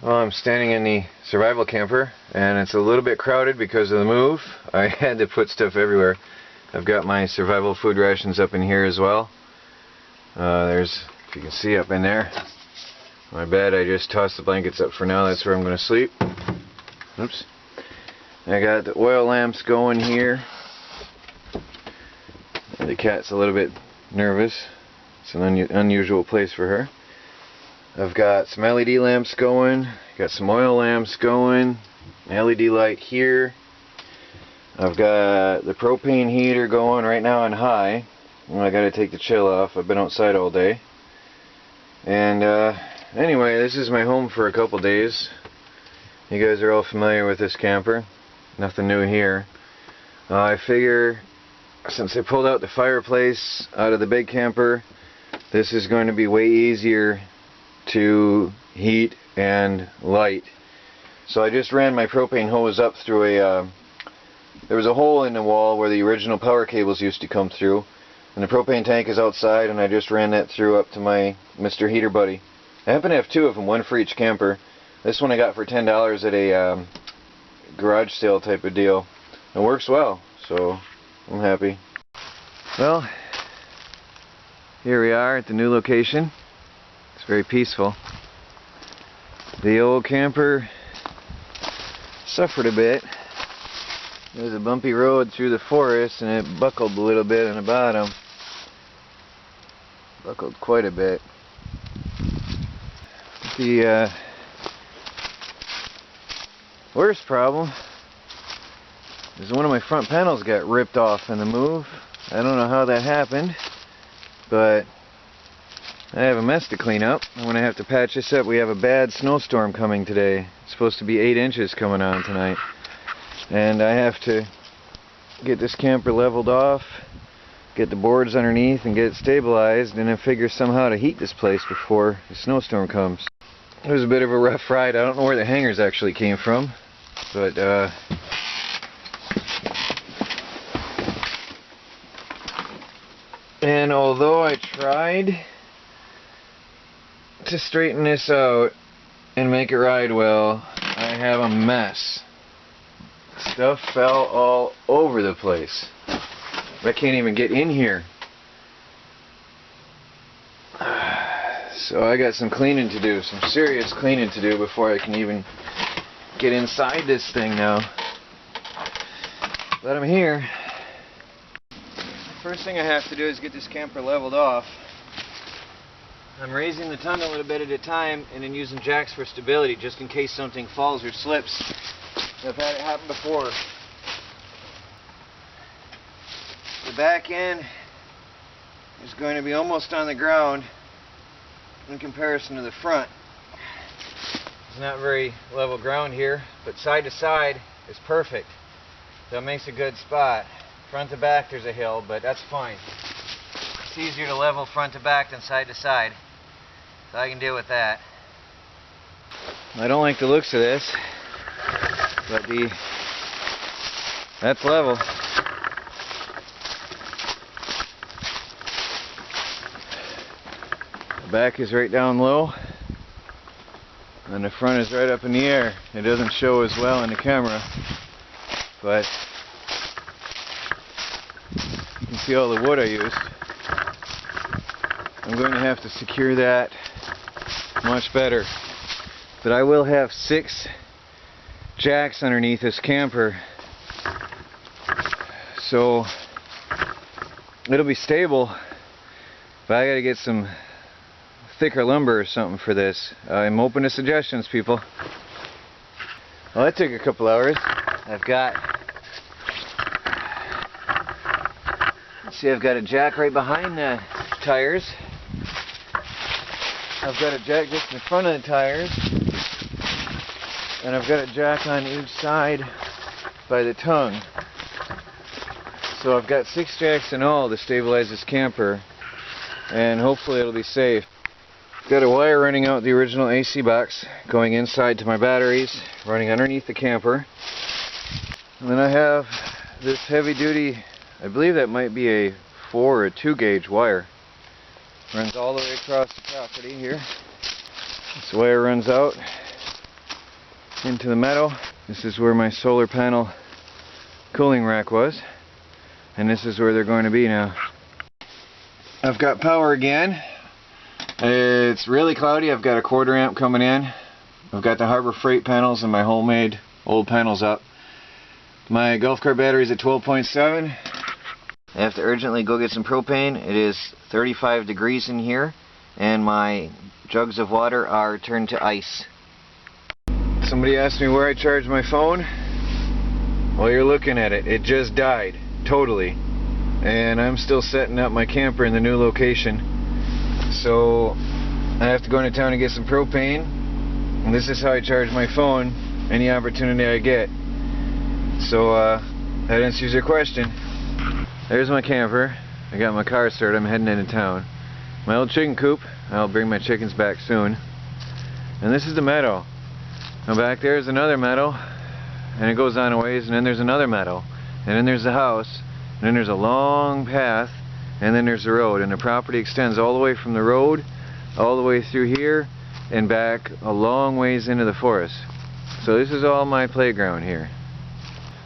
Well, I'm standing in the survival camper, and it's a little bit crowded because of the move. I had to put stuff everywhere. I've got my survival food rations up in here as well. There's, if you can see up in there, my bed. I just tossed the blankets up for now. That's where I'm going to sleep. Oops. I got the oil lamps going here. The cat's a little bit nervous. It's an unusual place for her. I've got some LED lamps going, got some oil lamps going, an LED light here. I've got the propane heater going right now on high. Well, I gotta take the chill off. I've been outside all day. And anyway, this is my home for a couple days. You guys are all familiar with this camper. Nothing new here. I figure since I pulled out the fireplace out of the big camper, this is going to be way easier to heat and light. So I just ran my propane hose up through there was a hole in the wall where the original power cables used to come through, and the propane tank is outside, and I just ran that through up to my Mr. Heater Buddy. I happen to have two of them, one for each camper. This one I got for $10 at a garage sale type of deal. It works well, so I'm happy. Well, here we are at the new location. It's very peaceful. The old camper suffered a bit. There was a bumpy road through the forest and it buckled a little bit on the bottom. Buckled quite a bit. The worst problem is one of my front panels got ripped off in the move. I don't know how that happened, but I have a mess to clean up. I'm going to have to patch this up. We have a bad snowstorm coming today. It's supposed to be 8 inches coming on tonight. And I have to get this camper leveled off, get the boards underneath and get it stabilized, and then figure somehow to heat this place before the snowstorm comes. It was a bit of a rough ride. I don't know where the hangers actually came from, but and although I tried to straighten this out and make it ride well, I have a mess. Stuff fell all over the place. I can't even get in here. So I got some cleaning to do, some serious cleaning to do before I can even get inside this thing now. But I'm here. The first thing I have to do is get this camper leveled off. I'm raising the tongue a little bit at a time and then using jacks for stability just in case something falls or slips. I've had it happen before. The back end is going to be almost on the ground in comparison to the front. It's not very level ground here, but side to side is perfect. So it makes a good spot. Front to back there's a hill, but that's fine. It's easier to level front to back than side to side. So I can deal with that. I don't like the looks of this, but that's level. The back is right down low, and the front is right up in the air. It doesn't show as well in the camera, but you can see all the wood I used. I'm going to have to secure that much better. But I will have 6 jacks underneath this camper, so it'll be stable, but I gotta get some thicker lumber or something for this. I'm open to suggestions, people. Well, that took a couple hours. I've got, see, I've got a jack right behind the tires. I've got a jack just in front of the tires, and I've got a jack on each side by the tongue. So I've got 6 jacks in all to stabilize this camper, and hopefully it'll be safe. Got a wire running out the original AC box going inside to my batteries, running underneath the camper. And then I have this heavy duty, I believe that might be a 4 or 2 gauge wire. Runs all the way across the property here. This wire runs out into the meadow. This is where my solar panel cooling rack was, and this is where they're going to be now. I've got power again. It's really cloudy. I've got a 1/4 amp coming in. I've got the Harbor Freight panels and my homemade old panels up. My golf cart battery is at 12.7. I have to urgently go get some propane. It is 35 degrees in here, and my jugs of water are turned to ice. Somebody asked me where I charge my phone. Well, you're looking at it. It just died, totally. And I'm still setting up my camper in the new location. So I have to go into town and get some propane. And this is how I charge my phone any opportunity I get. So that answers your question. There's my camper. I got my car started. I'm heading into town. My old chicken coop. I'll bring my chickens back soon. And this is the meadow. Now back there is another meadow, and it goes on a ways, and then there's another meadow, and then there's the house, and then there's a long path, and then there's the road, and the property extends all the way from the road all the way through here and back a long ways into the forest. So this is all my playground here.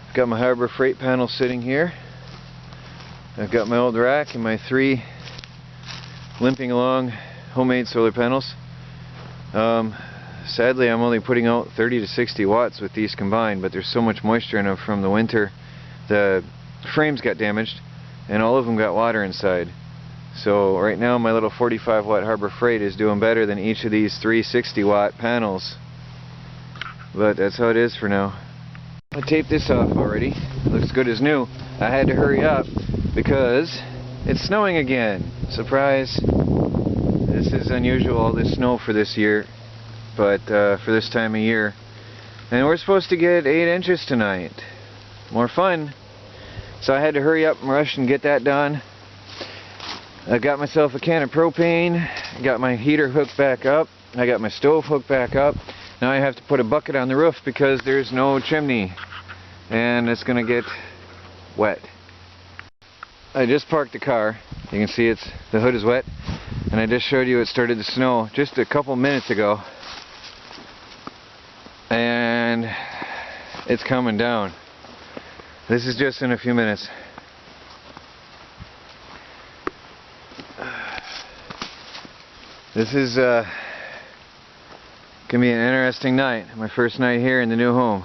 I've got my Harbor Freight panel sitting here. I've got my old rack and my 3 limping along homemade solar panels. Sadly, I'm only putting out 30 to 60 watts with these combined, but there's so much moisture in them from the winter. The frames got damaged, and all of them got water inside. So right now my little 45 watt Harbor Freight is doing better than each of these 360 watt panels. But that's how it is for now. I taped this off already. It looks good as new. I had to hurry up because it's snowing again. Surprise! This is unusual, all this snow for this year, but for this time of year. And we're supposed to get 8 inches tonight. More fun. So I had to hurry up and rush and get that done. I got myself a can of propane, got my heater hooked back up, I got my stove hooked back up. Now I have to put a bucket on the roof because there's no chimney and it's gonna get wet. I just parked the car. You can see the hood is wet, and I just showed you it started to snow just a couple minutes ago, and it's coming down. This is just in a few minutes. This is gonna be an interesting night. My first night here in the new home.